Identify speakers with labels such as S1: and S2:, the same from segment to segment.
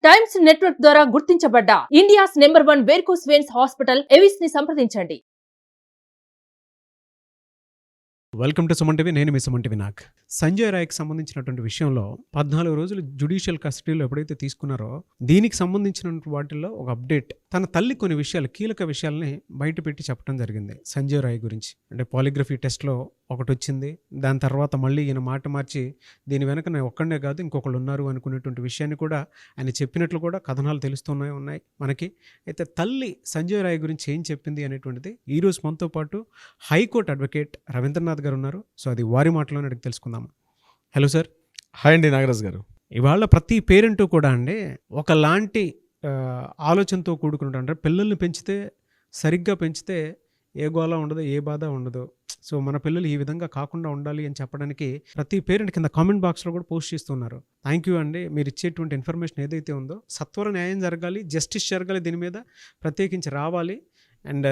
S1: Times network ద్వారా గుర్తించబడ్డ India's number 1 varicose veins hospital Avis ని సంప్రదించండి.
S2: Welcome to Suman TV. నేను మీ సుమన్ టీవీ. నాకు సంజయ్ రాయ్కి సంబంధించినటువంటి విషయంలో 14 రోజులు జ్యుడిషియల్ కస్టడీలో ఎప్పుడైతే తీసుకున్నారో దీనికి సంబంధించిన వాటిల్లో ఒక అప్డేట్. తన తల్లి కొన్ని విషయాలు, కీలక విషయాల్ని బయట పెట్టి చెప్పడం జరిగింది సంజయ్ రాయ్ గురించి. అంటే పాలిగ్రఫీ టెస్ట్లో ఒకటి వచ్చింది, దాని తర్వాత మళ్ళీ ఈయన మాట మార్చి దీని వెనక నేను ఒక్కడే కాదు ఇంకొకళ్ళు ఉన్నారు అనుకునేటువంటి విషయాన్ని కూడా ఆయన చెప్పినట్లు కూడా కథనాలు తెలుస్తున్నాయి మనకి. అయితే తల్లి సంజయ్ రాయ్ గురించి ఏం చెప్పింది అనేటువంటిది ఈరోజు మనతో పాటు హైకోర్టు అడ్వకేట్ రవీంద్రనాథ్ గారు ఉన్నారు. సో అది వారి మాటలోనే అడిగి తెలుసుకుందాము. Hello sir.
S3: హాయ్ అండి నాగరాజ్ గారు.
S2: ఇవాళ ప్రతి పేరెంట్ కూడా అండి ఒకలాంటి ఆలోచనతో కూడుకుంటారు. అంటే పిల్లల్ని పెంచితే సరిగ్గా పెంచితే ఏ గోళ ఉండదు, ఏ బాధ ఉండదు. సో మన పిల్లలు ఈ విధంగా కాకుండా ఉండాలి అని చెప్పడానికి ప్రతి పేరెంట్ కింద కామెంట్ బాక్స్లో కూడా పోస్ట్ చేస్తున్నారు. థ్యాంక్ యూ అండి. మీరు ఇచ్చేటువంటి ఇన్ఫర్మేషన్ ఏదైతే ఉందో సత్వర న్యాయం జరగాలి, జస్టిస్ జరగాలి, దీని మీద ప్రత్యేకించి రావాలి. అండ్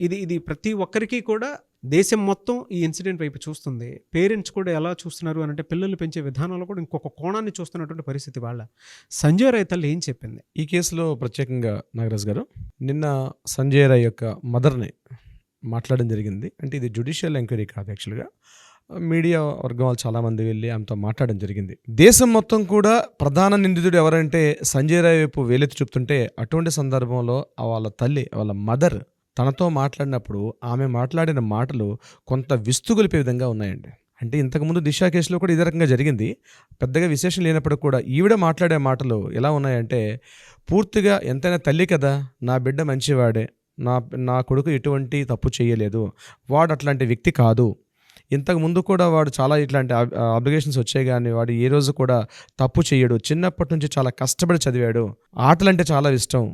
S2: ఇది ప్రతి ఒక్కరికి కూడా దేశం మొత్తం ఈ ఇన్సిడెంట్ వైపు చూస్తుంది. పేరెంట్స్ కూడా ఎలా చూస్తున్నారు అని అంటే పిల్లలు పెంచే విధానంలో కూడా ఇంకొక కోణాన్ని చూస్తున్నటువంటి పరిస్థితి. వాళ్ళ సంజయ్ రాయ్ తల్లి ఏం చెప్పింది
S3: ఈ కేసులో ప్రత్యేకంగా నాగరాజ్ గారు? నిన్న సంజయ్ రాయ్ యొక్క మదర్ని మాట్లాడడం జరిగింది. అంటే ఇది జ్యుడిషియల్ ఎంక్వైరీ కాదు, యాక్చువల్గా మీడియా వర్గం వాళ్ళు చాలామంది వెళ్ళి ఆమెతో మాట్లాడడం జరిగింది. దేశం మొత్తం కూడా ప్రధాన నిందితుడు ఎవరంటే సంజయ్ రాయ్ వైపు వేలెత్తి చూపుతుంటే అటువంటి సందర్భంలో వాళ్ళ తల్లి, వాళ్ళ మదర్ తనతో మాట్లాడినప్పుడు ఆమె మాట్లాడిన మాటలు కొంత విస్తుగొలిపే విధంగా ఉన్నాయండి. అంటే ఇంతకుముందు దిశా కేసులో కూడా ఇదే రకంగా జరిగింది. పెద్దగా విశేషం లేనప్పుడు కూడా ఈవిడ మాట్లాడే మాటలు ఎలా ఉన్నాయంటే పూర్తిగా ఎంతైనా తల్లి కదా, నా బిడ్డ మంచివాడే, నా కొడుకు ఎటువంటి తప్పు చేయలేదు, వాడు అట్లాంటి వ్యక్తి కాదు, ఇంతకుముందు కూడా వాడు చాలా ఇట్లాంటి అబ్లిగేషన్స్ వచ్చాయి కానీ వాడు ఏ రోజు కూడా తప్పు చేయడు, చిన్నప్పటి నుంచి చాలా కష్టపడి చదివాడు, ఆటలంటే చాలా ఇష్టం,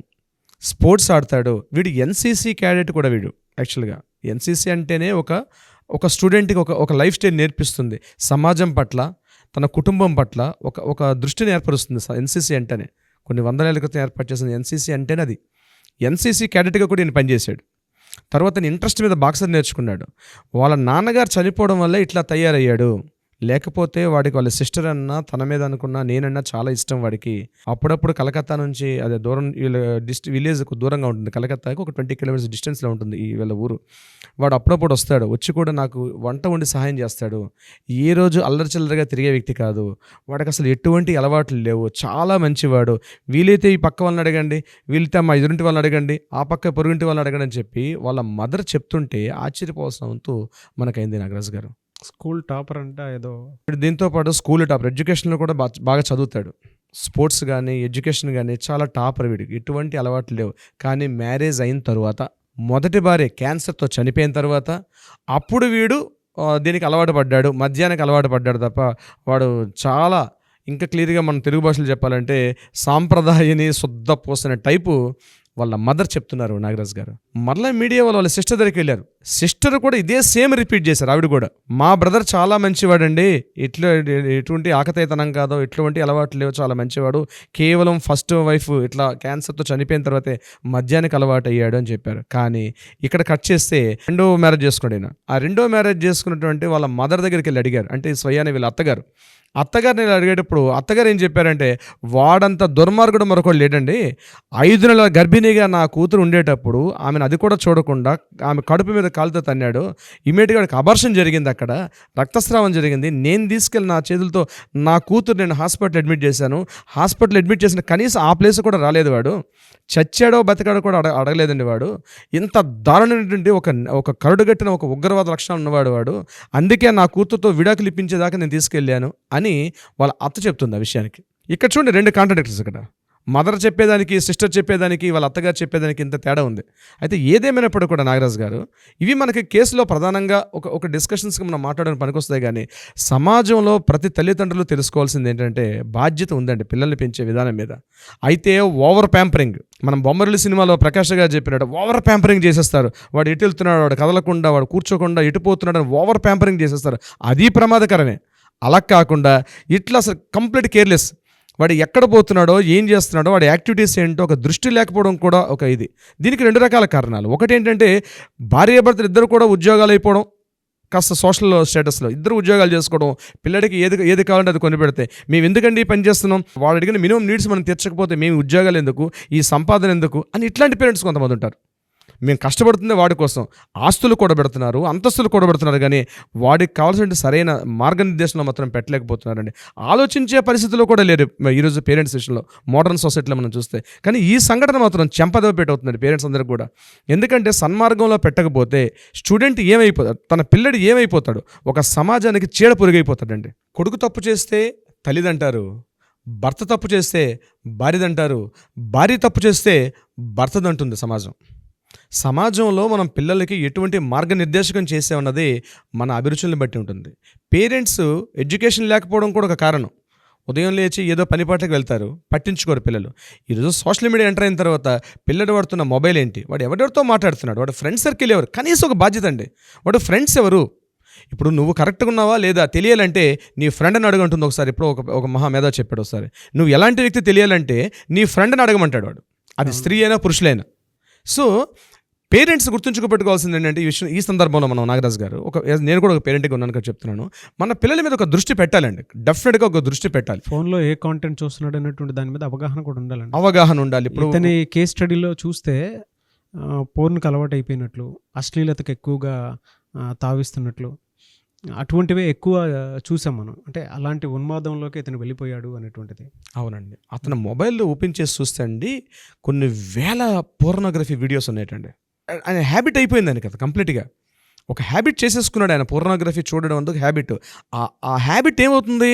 S3: స్పోర్ట్స్ ఆడతాడు, వీడు ఎన్సీసీ క్యాడెట్ కూడా. వీడు యాక్చువల్గా ఎన్సీసీ అంటేనే ఒక స్టూడెంట్కి ఒక లైఫ్ స్టైల్ నేర్పిస్తుంది, సమాజం పట్ల తన కుటుంబం పట్ల ఒక దృష్టిని ఏర్పరుస్తుంది ఎన్సీసీ అంటేనే. కొన్ని వందల ఏళ్ళ క్రితం ఏర్పాటు చేసింది ఎన్సీసీ అంటేనే అది. ఎన్సీసీ క్యాడెట్గా కూడా నేను పనిచేశాడు. తర్వాత ఇంట్రెస్ట్ మీద బాక్సర్ నేర్చుకున్నాడు. వాళ్ళ నాన్నగారు చనిపోవడం వల్ల ఇట్లా తయారయ్యాడు. లేకపోతే వాడికి వాళ్ళ సిస్టర్ అన్నా తన మీద అనుకున్నా నేనన్నా చాలా ఇష్టం వాడికి. అప్పుడప్పుడు కలకత్తా నుంచి, అదే దూరం విలేజ్కు దూరంగా ఉంటుంది, కలకత్తాకి ఒక 20 కిలోమీటర్స్ డిస్టెన్స్లో ఉంటుంది ఈ వీళ్ళ ఊరు. వాడు అప్పుడప్పుడు వస్తాడు, వచ్చి కూడా నాకు వంట వండి సహాయం చేస్తాడు. ఏ రోజు అల్లరిచిల్లరగా తిరిగే వ్యక్తి కాదు, వాడికి అసలు ఎటువంటి అలవాట్లు లేవు, చాలా మంచివాడు. వీలైతే ఈ పక్క వాళ్ళని అడగండి, వీలైతే మా ఎదురింటి వాళ్ళని అడగండి, ఆ పక్క పొరుగింటి వాళ్ళని అడగండి అని చెప్పి వాళ్ళ మదర్ చెప్తుంటే ఆశ్చర్యపోవాల్సిన వంతు మనకైంది నాగరాజ్ గారు.
S2: స్కూల్ టాపర్ అంటే ఏదో.
S3: దీంతో పాటు స్కూల్ టాపర్, ఎడ్యుకేషన్లో కూడా బాగా చదువుతాడు, స్పోర్ట్స్ కానీ ఎడ్యుకేషన్ కానీ చాలా టాపర్. వీడికి ఎటువంటి అలవాట్లు లేవు. కానీ మ్యారేజ్ అయిన తర్వాత మొదటి భార్య క్యాన్సర్తో చనిపోయిన తర్వాత అప్పుడు వీడు దీనికి అలవాటు పడ్డాడు, మద్యానికి అలవాటు పడ్డాడు తప్ప వాడు చాలా, ఇంకా క్లియర్గా మనం తెలుగు భాషలో చెప్పాలంటే సాంప్రదాయని శుద్ధ పోసిన టైపు వాళ్ళ మదర్ చెప్తున్నారు నాగరాజ్ గారు. మరలా మీడియా వాళ్ళ సిస్టర్ దగ్గరికి వెళ్ళారు. సిస్టర్ కూడా ఇదే సేమ్ రిపీట్ చేశారు. ఆవిడ కూడా మా బ్రదర్ చాలా మంచివాడండి, ఎటువంటి ఆకతాయితనం కాదో, ఎటువంటి అలవాట్లు లేవు, చాలా మంచివాడు, కేవలం ఫస్ట్ వైఫ్ ఇట్లా క్యాన్సర్తో చనిపోయిన తర్వాతే మద్యానికి అలవాటు అయ్యాడు అని చెప్పారు. కానీ ఇక్కడ కట్ చేస్తే రెండో మ్యారేజ్ చేసుకున్నాడు. ఆ రెండో మ్యారేజ్ చేసుకున్నటువంటి వాళ్ళ మదర్ దగ్గరికి వెళ్ళి అడిగారు. అంటే స్వయాన్ని వీళ్ళ అత్తగారిని అడిగేటప్పుడు అత్తగారు ఏం చెప్పారంటే వాడంత దుర్మార్గుడు మరొకడు లేడండి, 5 నెలల గర్భిణిగా నా కూతురు ఉండేటప్పుడు ఆమెను అది కూడా చూడకుండా ఆమె కడుపు మీద కాలుతో తన్నాడు. ఇమీడియట్గా వాడికి అబార్షన్ జరిగింది, అక్కడ రక్తస్రావం జరిగింది. నేను తీసుకెళ్ళి నా చేతులతో నా కూతురు నేను హాస్పిటల్ అడ్మిట్ చేశాను. హాస్పిటల్ అడ్మిట్ చేసిన కనీసం ఆ ప్లేస్ కూడా రాలేదు. వాడు చచ్చాడో బతికాడో కూడా అడగలేదండి. వాడు ఇంత దారుణమైనటువంటి ఒక కరుడుగట్టిన ఒక ఉగ్రవాద లక్షణాలు ఉన్నవాడు వాడు. అందుకే నా కూతురుతో విడాకులు ఇప్పించేదాకా నేను తీసుకెళ్ళాను అని వాళ్ళ అత్త చెప్తుంది ఆ విషయానికి. ఇక్కడ చూడండి, 2 కాంట్రాడిక్టర్స్ ఇక్కడ. మదర్ చెప్పేదానికి, సిస్టర్ చెప్పేదానికి, వాళ్ళ అత్తగారు చెప్పేదానికి ఇంత తేడా ఉంది. అయితే ఏదేమైనప్పుడు కూడా నాగరాజ్ గారు, ఇవి మనకి కేసులో ప్రధానంగా ఒక డిస్కషన్స్కి మనం మాట్లాడడానికి పనికొస్తాయి. కానీ సమాజంలో ప్రతి తల్లిదండ్రులు తెలుసుకోవాల్సింది ఏంటంటే బాధ్యత ఉందండి పిల్లల్ని పెంచే విధానం మీద. అయితే ఓవర్ ప్యాంపరింగ్, మనం బొమ్మరిల్లు సినిమాలో ప్రకాష్ గారు చెప్పినట్టు ఓవర్ ప్యాంపరింగ్ చేసేస్తారు. వాడు ఎటు వెళ్తున్నాడు, వాడు కదలకుండా, వాడు కూర్చోకుండా ఎటు పోతున్నాడు అని ఓవర్ ప్యాంపరింగ్ చేసేస్తారు. అది ప్రమాదకరమే. అలా కాకుండా ఇట్లా అసలు కంప్లీట్ కేర్లెస్, వాడు ఎక్కడ పోతున్నాడో, ఏం చేస్తున్నాడో, వాడి యాక్టివిటీస్ ఏంటో ఒక దృష్టి లేకపోవడం కూడా ఒక ఇది. దీనికి 2 రకాల కారణాలు. ఒకటి ఏంటంటే భార్యాభర్తలు ఇద్దరు కూడా ఉద్యోగాలు అయిపోవడం, కాస్త సోషల్ స్టేటస్లో ఇద్దరు ఉద్యోగాలు చేసుకోవడం, పిల్లడికి ఏది కావాలంటే అది కొని పెడితే, మేము ఎందుకండి ఈ పని చేస్తున్నాం, వాడు అడిగిన మినిమం నీడ్స్ మనం తీర్చకపోతే మేము ఉద్యోగాలు ఎందుకు, ఈ సంపాదన ఎందుకు అని ఇట్లాంటి పేరెంట్స్ కొంతమంది ఉంటారు. మేము కష్టపడుతుంది వాడి కోసం, ఆస్తులు కూడా పెడుతున్నారు, అంతస్తులు కూడా పెడుతున్నారు, కానీ వాడికి కావాల్సిన సరైన మార్గనిర్దేశంలో మాత్రం పెట్టలేకపోతున్నారండి. ఆలోచించే పరిస్థితుల్లో కూడా లేరు ఈరోజు పేరెంట్స్ విషయంలో, మోడర్న్ సొసైటీలో మనం చూస్తే. కానీ ఈ సంఘటన మాత్రం చెంపదెబ్బ పేరెంట్స్ అందరికీ కూడా. ఎందుకంటే సన్మార్గంలో పెట్టకపోతే స్టూడెంట్ ఏమైపోతాడు, తన పిల్లడు ఏమైపోతాడు, ఒక సమాజానికి చీడ పురుగైపోతాడండి. కొడుకు తప్పు చేస్తే తల్లిదంటారు, భర్త తప్పు చేస్తే భార్యదంటారు, భార్య తప్పు చేస్తే భర్తదంటుంది సమాజం. సమాజంలో మనం పిల్లలకి ఎటువంటి మార్గనిర్దేశకం చేసామన్నది మన అభిరుచులను బట్టి ఉంటుంది. పేరెంట్స్ ఎడ్యుకేషన్ లేకపోవడం కూడా ఒక కారణం. ఉదయం లేచి ఏదో పనిపాట్లకు వెళ్తారు, పట్టించుకోరు పిల్లలు. ఈరోజు సోషల్ మీడియా ఎంటర్ అయిన తర్వాత పిల్లడు వాడుతున్న మొబైల్ ఏంటి, వాడు ఎవరితో మాట్లాడుతున్నాడు, వాడు ఫ్రెండ్ సర్కిల్ ఎవరు, కనీసం ఒక బాధ్యత అండి. వాడు ఫ్రెండ్స్ ఎవరు, ఇప్పుడు నువ్వు కరెక్ట్గా ఉన్నావా లేదా తెలియాలంటే నీ ఫ్రెండ్ని అడగంటుంది. ఒకసారి ఇప్పుడు ఒక మహామేధా చెప్పాడు, ఒకసారి నువ్వు ఎలాంటి వ్యక్తి తెలియాలంటే నీ ఫ్రెండ్ని అడగమంటాడు వాడు, అది స్త్రీ అయినా పురుషులైనా. సో పేరెంట్స్ గుర్తుంచుకోబెట్టుకోవాల్సింది ఏంటంటే ఈ విషయం, ఈ సందర్భంలో మనం నాగరాజు గారు నేను కూడా ఒక పేరెంట్గా ఉన్నాను కదా చెప్తున్నాను, మన పిల్లల మీద ఒక దృష్టి పెట్టాలండి. డెఫినెట్గా ఒక దృష్టి పెట్టాలి.
S2: ఫోన్లో ఏ కాంటెంట్ చూస్తున్నాడు అనేటువంటి దాని మీద అవగాహన కూడా ఉండాలండి.
S3: అవగాహన ఉండాలి. ఇప్పుడు
S2: ఇతని కేస్ స్టడీలో చూస్తే పోర్న్కి అలవాటు అయిపోయినట్లు, అశ్లీలతకు ఎక్కువగా తావిస్తున్నట్లు, అటువంటివే ఎక్కువ చూసాం మనం. అంటే అలాంటి ఉన్మాదంలోకి ఇతను వెళ్ళిపోయాడు అనేటువంటిది.
S3: అవునండి. అతను మొబైల్లో ఓపెన్ చేసి చూస్తే అండి కొన్ని వేల పోర్నోగ్రఫీ వీడియోస్ ఉన్నాయటండి. ఆయన హ్యాబిట్ అయిపోయిందని కదా కంప్లీట్గా, ఒక హ్యాబిట్ చేసేసుకున్నాడు ఆయన. పోర్నోగ్రఫీ చూడడం అందుకు హ్యాబిట్. ఆ హ్యాబిట్ ఏమవుతుంది,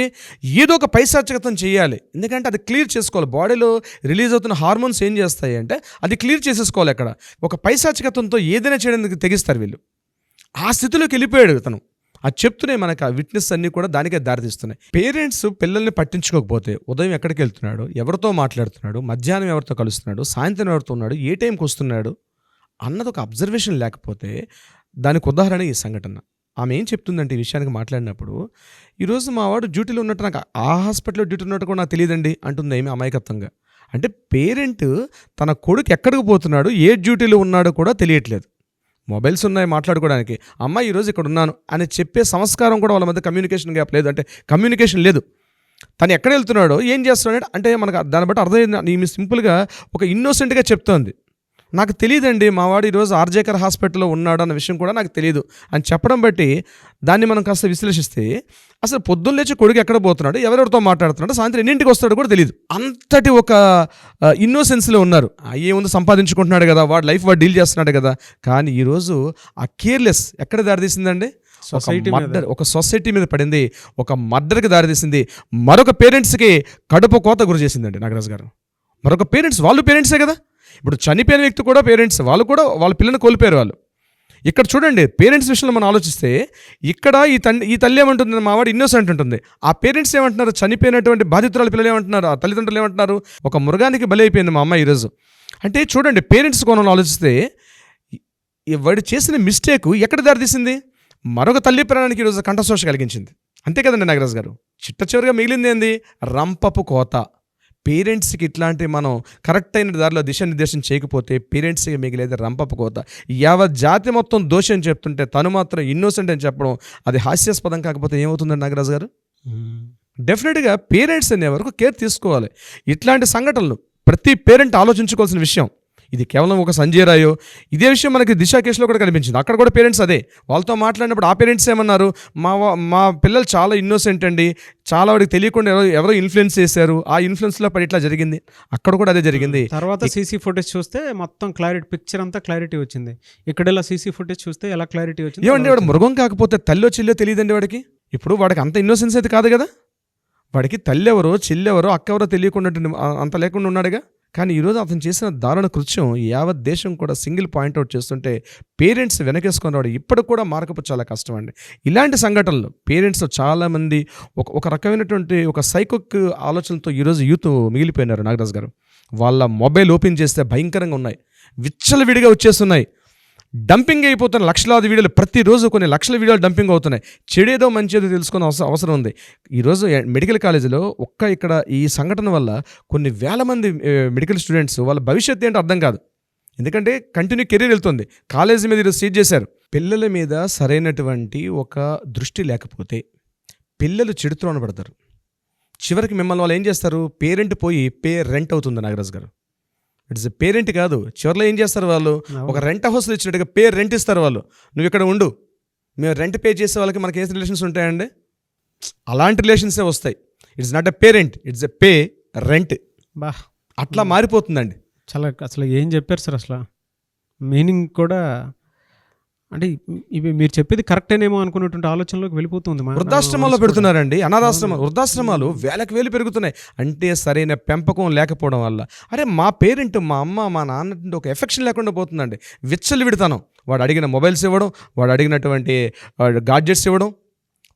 S3: ఏదో ఒక పైశాచికతం చేయాలి. ఎందుకంటే అది క్లియర్ చేసుకోవాలి. బాడీలో రిలీజ్ అవుతున్న హార్మోన్స్ ఏం చేస్తాయి అంటే అది క్లియర్ చేసేసుకోవాలి. అక్కడ ఒక పైశాచికతంతో ఏదైనా చేయడానికి తెగిస్తారు వీళ్ళు. ఆ స్థితిలోకి వెళ్ళిపోయాడు ఇతను. అది చెప్తున్నాయి మనకు, ఆ విట్నెస్ అన్నీ కూడా దానికే దారితీస్తున్నాయి. పేరెంట్స్ పిల్లల్ని పట్టించుకోకపోతే ఉదయం ఎక్కడికి వెళ్తున్నాడు, ఎవరితో మాట్లాడుతున్నాడు, మధ్యాహ్నం ఎవరితో కలుస్తున్నాడు, సాయంత్రం ఎవరితో ఉన్నాడు, ఏ టైంకి వస్తున్నాడు అన్నది ఒక అబ్జర్వేషన్ లేకపోతే, దానికి ఉదాహరణ ఈ సంఘటన. ఆమె ఏం చెప్తుందంటే ఈ విషయానికి మాట్లాడినప్పుడు, ఈరోజు మా వాడు డ్యూటీలో ఉన్నట్టు, నాకు ఆ హాస్పిటల్లో డ్యూటీ ఉన్నట్టు కూడా నాకు తెలియదండి అంటుంది ఏమి అమాయకత్వంగా. అంటే పేరెంట్ తన కొడుకు ఎక్కడికి పోతున్నాడు, ఏ డ్యూటీలో ఉన్నాడో కూడా తెలియట్లేదు. మొబైల్స్ ఉన్నాయి మాట్లాడుకోవడానికి, అమ్మ ఈరోజు ఇక్కడ ఉన్నాను అని చెప్పే సంస్కారం కూడా వాళ్ళ మధ్య కమ్యూనికేషన్ గ్యాప్ లేదు. అంటే కమ్యూనికేషన్ లేదు. తను ఎక్కడ వెళ్తున్నాడో ఏం చేస్తున్నాడు అంటే మనకు దాన్ని బట్టి అర్థమైంది. ఈమె సింపుల్గా ఒక ఇన్నోసెంట్గా చెప్తోంది, నాకు తెలియదండి మా వాడు ఈరోజు ఆర్జేకర్ హాస్పిటల్లో ఉన్నాడు అన్న విషయం కూడా నాకు తెలియదు అని చెప్పడం బట్టి దాన్ని మనం కాస్త విశ్లేషిస్తే అసలు పొద్దున్న లేచి కొడుకు ఎక్కడ పోతున్నాడు, ఎవరెవరితో మాట్లాడుతున్నాడు, సాయంత్రం ఎన్నింటికి వస్తాడో కూడా తెలియదు. అంతటి ఒక ఇన్నోసెన్స్లో ఉన్నారు. ఏముంది సంపాదించుకుంటున్నాడు కదా, వాడు లైఫ్ వాడు డీల్ చేస్తున్నాడు కదా. కానీ ఈరోజు ఆ కేర్లెస్ ఎక్కడ దారితీసిందండి, ఒక సొసైటీ మీద పడింది, ఒక మర్డర్కి దారితీసింది, మరొక పేరెంట్స్కి కడుపు కోత గురి చేసిందండి నాగరాజు గారు. మరొక పేరెంట్స్, వాళ్ళు పేరెంట్సే కదా. ఇప్పుడు చనిపోయిన వ్యక్తి కూడా పేరెంట్స్, వాళ్ళు కూడా వాళ్ళ పిల్లల్ని కోల్పోయారు వాళ్ళు. ఇక్కడ చూడండి పేరెంట్స్ విషయంలో మనం ఆలోచిస్తే, ఇక్కడ ఈ తల్లి ఏమంటుంది, మావాడు ఇన్నోసెంట్ ఉంటుంది. ఆ పేరెంట్స్ ఏమంటున్నారు, చనిపోయినటువంటి బాధితురాలు పిల్లలు ఏమంటున్నారు, ఆ తల్లిదండ్రులు ఏమంటున్నారు, ఒక మృగానికి బలి అయిపోయింది మా అమ్మ ఈరోజు. అంటే చూడండి పేరెంట్స్ కోణంలో ఆలోచిస్తే వాడు చేసిన మిస్టేక్ ఎక్కడ దారితీసింది, మరొక తల్లి ప్రాణానికి ఈరోజు కంఠశోష కలిగించింది. అంతే కదండి నాగరాజు గారు. చిట్ట చివరిగా మిగిలింది ఏంది, రంపపు కోత. పేరెంట్స్కి ఇట్లాంటి మనం కరెక్ట్ అయిన దారిలో దిశానిర్దేశం చేయకపోతే పేరెంట్స్కి మిగిలేది రంపపు కోత. యావత్ జాతి మొత్తం దోషం చెప్తుంటే తను మాత్రం ఇన్నోసెంట్ అని చెప్పడం అది హాస్యాస్పదం కాకపోతే ఏమవుతుందండి నాగరాజు గారు. డెఫినెట్గా పేరెంట్స్ అనే వరకు కేర్ తీసుకోవాలి. ఇట్లాంటి సంఘటనలు ప్రతి పేరెంట్ ఆలోచించుకోవాల్సిన విషయం. ఇది కేవలం ఒక సంజయ్ రాయో, ఇదే విషయం మనకి దిశ కేసులో కూడా కనిపించింది. అక్కడ కూడా పేరెంట్స్ అదే వాళ్ళతో మాట్లాడినప్పుడు ఆ పేరెంట్స్ ఏమన్నారు, మా పిల్లలు చాలా ఇన్నోసెంట్ అండి, చాలా వాడికి తెలియకుండా ఎవరో ఇన్ఫ్లుయెన్స్ చేశారు, ఆ ఇన్ఫ్లుయెన్స్లో పడి ఇట్లా జరిగింది. అక్కడ కూడా అదే జరిగింది.
S2: తర్వాత సీసీ ఫుటేజ్ చూస్తే మొత్తం క్లారిటీ, పిక్చర్ అంతా క్లారిటీ వచ్చింది. ఇక్కడ ఇలా సీసీ ఫుటేజ్ చూస్తే ఎలా క్లారిటీ వచ్చింది.
S3: ఏమండి వాడు మృగం కాకపోతే తల్లో చెల్లో తెలియదండి వాడికి. ఇప్పుడు వాడికి అంత ఇన్నోసెన్స్ అయితే కాదు కదా. వాడికి తల్లి ఎవరో చెల్లెవరో అక్కెవరో తెలియకుండా అంత లేకుండా ఉన్నాడుగా. కానీ ఈరోజు అతను చేసిన దారుణ కృత్యం యావత్ దేశం కూడా సింగిల్ పాయింట్అవుట్ చేస్తుంటే పేరెంట్స్ వెనకేసుకొని రావడం ఇప్పటికి కూడా మార్పు చాలా కష్టం అండి. ఇలాంటి సంఘటనలు పేరెంట్స్ చాలామంది ఒక రకమైనటువంటి ఒక సైకోక్ ఆలోచనలతో ఈరోజు యూత్ మిగిలిపోయినారు నాగరాజు గారు. వాళ్ళ మొబైల్ ఓపెన్ చేస్తే భయంకరంగా ఉన్నాయి, విచ్చలవిడిగా వచ్చేస్తున్నాయి, డంపింగ్ అయిపోతున్న లక్షలాది వీడియోలు, ప్రతిరోజు కొన్ని లక్షల వీడియోలు డంపింగ్ అవుతున్నాయి. చెడేదో మంచిదో తెలుసుకునే అవసరం ఉంది. ఈరోజు మెడికల్ కాలేజీలో ఇక్కడ ఈ సంఘటన వల్ల కొన్ని వేల మంది మెడికల్ స్టూడెంట్స్ వాళ్ళ భవిష్యత్తు ఏంటో అర్థం కాదు. ఎందుకంటే కంటిన్యూ కెరీర్ వెళ్తుంది. కాలేజీ మీద ఈరోజు సీట్ చేశారు. పిల్లల మీద సరైనటువంటి ఒక దృష్టి లేకపోతే పిల్లలు చెడుతూనే పడతారు. చివరికి మిమ్మల్ని వాళ్ళు ఏం చేస్తారు, పేరెంట్ పోయి రెంట్ అవుతుంది నాగరాజు గారు. ఇట్స్ పేరెంట్ కాదు, చివరిలో ఏం చేస్తారు వాళ్ళు, ఒక రెంట్ హౌస్లో ఇచ్చినట్టుగా రెంట్ ఇస్తారు వాళ్ళు. నువ్వు ఇక్కడ ఉండు, మేము రెంట్ పే చేసే వాళ్ళకి మనకి ఏ రిలేషన్స్ ఉంటాయండి, అలాంటి రిలేషన్సే వస్తాయి. It's not a parent, it's a rent.
S2: బా
S3: అట్లా మారిపోతుందండి.
S2: చాలా అసలు ఏం చెప్పారు సార్, అసలు మీనింగ్ కూడా అంటే ఇవి మీరు చెప్పేది కరెక్టేనేమో అనుకున్నటువంటి ఆలోచనలోకి వెళ్ళిపోతుంది.
S3: వృద్ధాశ్రమాల్లో పెడుతున్నారండి, అనాథాశ్రమాలు, వృద్ధాశ్రమాలు వేలు పెరుగుతున్నాయి. అంటే సరైన పెంపకం లేకపోవడం వల్ల. అరే మా పేరెంట్, మా అమ్మ మా నాన్న ఒక ఎఫెక్షన్ లేకుండా పోతుందండి. విచ్చలు విడతాను, వాడు అడిగిన మొబైల్స్ ఇవ్వడం, వాడు అడిగినటువంటి గాడ్జెట్స్ ఇవ్వడం,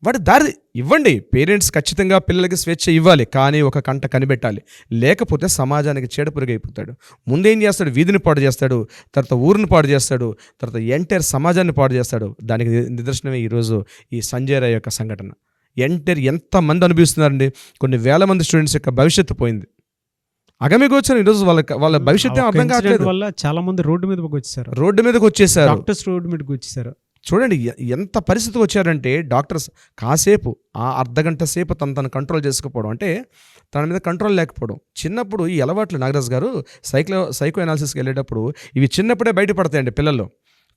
S3: వాడి దారి ఇవ్వండి. పేరెంట్స్ ఖచ్చితంగా పిల్లలకి స్వేచ్ఛ ఇవ్వాలి, కానీ ఒక కంట కనిపెట్టాలి. లేకపోతే సమాజానికి చీడపురుగు అయిపోతాడు. ముందేం చేస్తాడు, వీధిని పాడు చేస్తాడు, తర్వాత ఊరిని పాడు చేస్తాడు, తర్వాత ఎంటైర్ సమాజాన్ని పాడు చేస్తాడు. దానికి నిదర్శనమే ఈరోజు ఈ సంజయ్ రాయ్ యొక్క సంఘటన. ఎంటైర్ ఎంతమంది అనుభవిస్తున్నారండి, కొన్ని వేల మంది స్టూడెంట్స్ యొక్క భవిష్యత్తు పోయింది. అగమిగోచరం ఈరోజు వాళ్ళ భవిష్యత్తు అర్థం కావట్లేదు.
S2: వల్ల చాలా మంది రోడ్డు మీదకి వచ్చేసారు, డాక్టర్స్ రోడ్డు మీదకి వచ్చేసారు.
S3: చూడండి ఎంత పరిస్థితి వచ్చారంటే డాక్టర్స్ కాసేపు ఆ అర్ధగంట సేపు తను కంట్రోల్ చేసుకుపోవడం, అంటే తన మీద కంట్రోల్ లేకపోవడం. చిన్నప్పుడు ఈ అలవాట్లు నాగరాజు గారు సైకో అనాలిసిస్కి వెళ్ళేటప్పుడు ఇవి చిన్నప్పుడే బయటపడతాయండి పిల్లల్లో.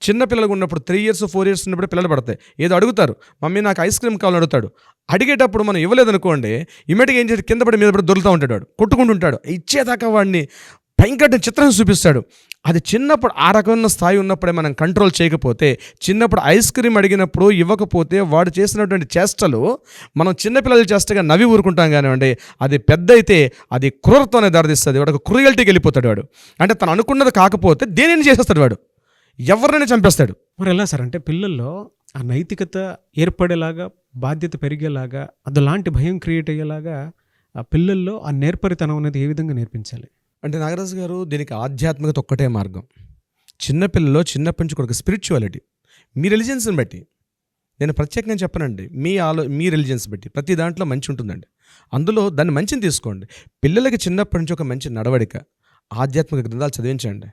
S3: చిన్న పిల్లలు ఉన్నప్పుడు 3 years 4 years ఉన్నప్పుడు పిల్లలు పడతాయి. ఏదో అడుగుతారు, మమ్మీ నాకు ఐస్ క్రీమ్ కావాలని అడుగుతాడు. అడిగేటప్పుడు మనం ఇవ్వలేదనుకోండి, ఇమ్మీడియట్గా ఏం చేసి కింద పడి మీద పడి దొరుకుతూ ఉంటాడు, వాడు కొట్టుకుంటుంటాడు. ఇచ్చేదాకా వాడిని భయంకర చిత్రం చూపిస్తాడు. అది చిన్నప్పుడు ఆ రకమైన స్థాయి ఉన్నప్పుడే మనం కంట్రోల్ చేయకపోతే, చిన్నప్పుడు ఐస్ క్రీమ్ అడిగినప్పుడు ఇవ్వకపోతే వాడు చేసినటువంటి చేష్టలు మనం చిన్నపిల్లల చేష్టగా నవ్వి ఊరుకుంటాం కానివ్వండి, అది పెద్ద అయితే అది క్రూరత్వాన్ని దారితీస్తుంది. వాడు క్రూయల్టీకి వెళ్ళిపోతాడు. వాడు అంటే తను అనుకున్నది కాకపోతే దేనిని చేసేస్తాడు, వాడు ఎవరినైనా చంపేస్తాడు.
S2: మరి ఎలా సార్, అంటే పిల్లల్లో ఆ నైతికత ఏర్పడేలాగా, బాధ్యత పెరిగేలాగా, అదలాంటి భయం క్రియేట్ అయ్యేలాగా ఆ పిల్లల్లో ఆ నేర్పరితనం అనేది ఏ విధంగా నేర్పించాలి?
S3: అంటే నాగరాజు గారు, దీనికి ఆధ్యాత్మికత ఒక్కటే మార్గం. చిన్నపిల్లలో చిన్నప్పటి నుంచి ఒక స్పిరిచువాలిటీ, మీ రిలీజియన్స్ని బట్టి, నేను ప్రత్యేకంగా చెప్పనండి, మీ రిలీజియన్స్ బట్టి ప్రతి దాంట్లో మంచి ఉంటుందండి. అందులో దాన్ని మంచిని తీసుకోండి. పిల్లలకి చిన్నప్పటి నుంచి ఒక మంచి నడవడిక, ఆధ్యాత్మిక గ్రంథాలు చదివించండి.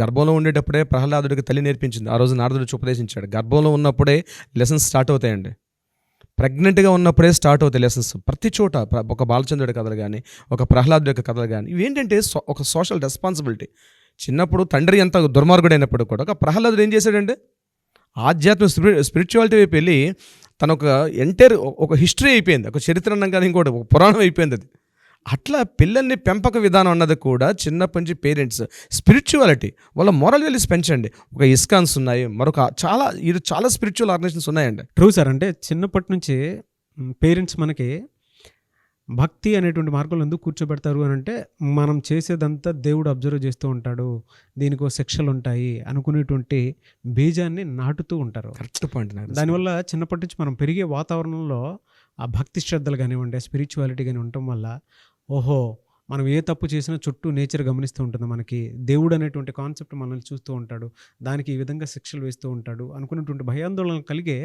S3: గర్భంలో ఉండేటప్పుడే ప్రహ్లాదుడికి తల్లి నేర్పించింది. ఆ రోజు నారదుడు ఉపదేశించాడు. గర్భంలో ఉన్నప్పుడే లెసన్స్ స్టార్ట్ అవుతాయండి. ప్రెగ్నెంట్గా ఉన్నప్పుడే స్టార్ట్ అవుతాయి లెసన్స్. ప్రతి చోట ఒక బాలచంద్రుడి కథలు కానీ, ఒక ప్రహ్లాదుడి యొక్క కథలు కానీ, ఇవేంటంటే ఒక సోషల్ రెస్పాన్సిబిలిటీ. చిన్నప్పుడు తండ్రి ఎంత దుర్మార్గుడైనప్పుడు కూడా ఒక ప్రహ్లాదుడు ఏం చేశాడంటే ఆధ్యాత్మిక స్పిరిచువాలిటీ వైపు వెళ్ళి తన ఒక ఎంటైర్ ఒక హిస్టరీ అయిపోయింది, ఒక చరిత్ర అన్నంగా ఇంకోటి ఒక పురాణం అయిపోయింది అది. అట్లా పిల్లల్ని పెంపక విధానం అన్నది కూడా చిన్నప్పటి నుంచి పేరెంట్స్ స్పిరిచువాలిటీ, వాళ్ళ మోరల్ వాల్యూస్ పెంచండి. ఒక ఇస్కాన్స్ ఉన్నాయి, మరొక చాలా స్పిరిచువల్ ఆర్గనైజేషన్స్ ఉన్నాయండి.
S2: ట్రూ సార్, అంటే చిన్నప్పటి నుంచి పేరెంట్స్ మనకి భక్తి అనేటువంటి మార్గంలో ఎందుకు కూర్చోబెడతారు అని అంటే, మనం చేసేదంతా దేవుడు అబ్జర్వ్ చేస్తూ ఉంటాడు, దీనికో శిక్షలు ఉంటాయి అనుకునేటువంటి బీజాన్ని నాటుతూ ఉంటారు.
S3: Correct point.
S2: దానివల్ల చిన్నప్పటి నుంచి మనం పెరిగే వాతావరణంలో ఆ భక్తి శ్రద్ధలు కానివ్వండి, స్పిరిచువాలిటీ కానీ ఉండటం వల్ల, ఓహో మనం ఏ తప్పు చేసినా చుట్టూ నేచర్ గమనిస్తూ ఉంటుంది, మనకి దేవుడు అనేటువంటి కాన్సెప్ట్ మనల్ని చూస్తూ ఉంటాడు, దానికి ఈ విధంగా శిక్షలు వేస్తూ ఉంటాడు అనుకున్నటువంటి భయాందోళన కలిగే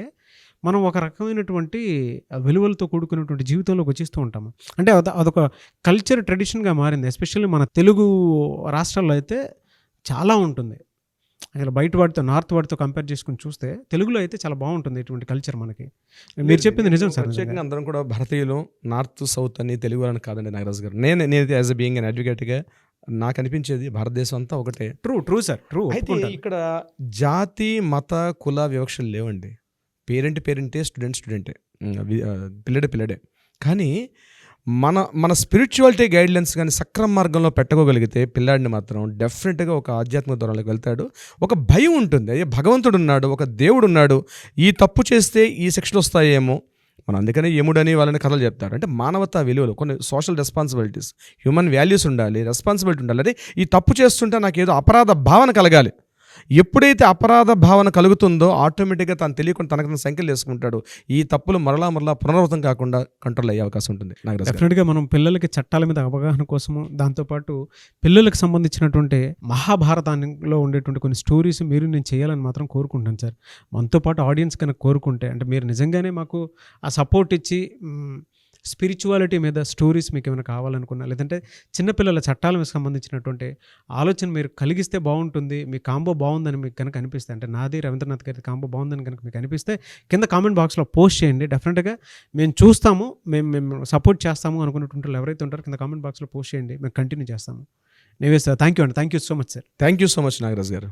S2: మనం ఒక రకమైనటువంటి విలువలతో కూడుకున్నటువంటి జీవితంలోకి వచ్చేస్తూ ఉంటాము. అంటే అదొక కల్చర్ ట్రెడిషన్గా మారింది. ఎస్పెషల్లీ మన తెలుగు రాష్ట్రాల్లో అయితే చాలా ఉంటుంది. అసలు బయట వాటితో, నార్త్ వాటితో కంపేర్ చేసుకుని చూస్తే తెలుగులో అయితే చాలా బాగుంటుంది ఇటువంటి కల్చర్ మనకి. మీరు చెప్పింది నిజం సార్.
S3: ప్రత్యేకంగా అందరం కూడా భారతీయులు, నార్త్ సౌత్ అని తెలుగు అని కాదండి నాగరాజు గారు. నేను యాజ్ ఎ బీయింగ్ అన్ అడ్వకేట్గా నాకు అనిపించేది భారతదేశం అంతా ఒకటే.
S2: True sir, true.
S3: అయితే ఇక్కడ జాతి, మత, కుల వివక్షలు లేవండి. పేరెంటే, స్టూడెంటే, పిల్లడే. కానీ మన స్పిరిచువాలిటీ గైడ్లైన్స్ కానీ సక్రమ మార్గంలో పెట్టుకోగలిగితే పిల్లాడిని మాత్రం డెఫినెట్గా ఒక ఆధ్యాత్మిక దూరంలోకి వెళ్తాడు. ఒక భయం ఉంటుంది, అయ్యే భగవంతుడు ఉన్నాడు, ఒక దేవుడు ఉన్నాడు, ఈ తప్పు చేస్తే ఈ శిక్షలు వస్తాయేమో. మనం అందుకనే యముడని వాళ్ళని కథలు చెప్తారు. అంటే మానవతా విలువలు, కొన్ని సోషల్ రెస్పాన్సిబిలిటీస్, హ్యూమన్ వాల్యూస్ ఉండాలి, రెస్పాన్సిబిలిటీ ఉండాలి. అదే ఈ తప్పు చేస్తుంటే నాకు ఏదో అపరాధ భావన కలగాలి. ఎప్పుడైతే అపరాధ భావన కలుగుతుందో ఆటోమేటిక్గా తను తెలియకుండా తనకు సంఖ్యలు వేసుకుంటాడు. ఈ తప్పులు మరలా పునరావృతం కాకుండా కంట్రోల్ అయ్యే అవకాశం ఉంటుంది.
S2: డెఫినెట్గా మనం పిల్లలకి చట్టాల మీద అవగాహన కోసము, దాంతోపాటు పిల్లలకు సంబంధించినటువంటి మహాభారతాల్లో ఉండేటువంటి కొన్ని స్టోరీస్ నేను చేయాలని మాత్రం కోరుకుంటాను సార్. మనతో పాటు ఆడియన్స్ కనుక కోరుకుంటే, అంటే మీరు నిజంగానే మాకు ఆ సపోర్ట్ ఇచ్చి స్పిరిచువాలిటీ మీద స్టోరీస్ మీకు ఏమైనా కావాలనుకున్నా, లేదంటే చిన్నపిల్లల చట్టాలకు సంబంధించినటువంటి ఆలోచన మీరు కలిగిస్తే బాగుంటుంది, మీ కాంబో బాగుందని మీకు కనుక అనిపిస్తే, అంటే నాది రవీంద్రనాథ్ గారి కాంబో బాగుందని కనుక మీకు అనిపిస్తే కింద కామెంట్ బాక్స్లో పోస్ట్ చేయండి. డెఫినెట్గా మేము చూస్తాము, మేము సపోర్ట్ చేస్తాము అనుకున్నటువంటి వాళ్ళు ఎవరైతే ఉంటారో కింద కామెంట్ బాక్స్లో పోస్ట్ చేయండి, మేము కంటిన్యూ చేస్తాము. నీవే సార్, థ్యాంక్ యూ అండి, thank you so much sir.
S3: Thank you so much Nagaraj గారు.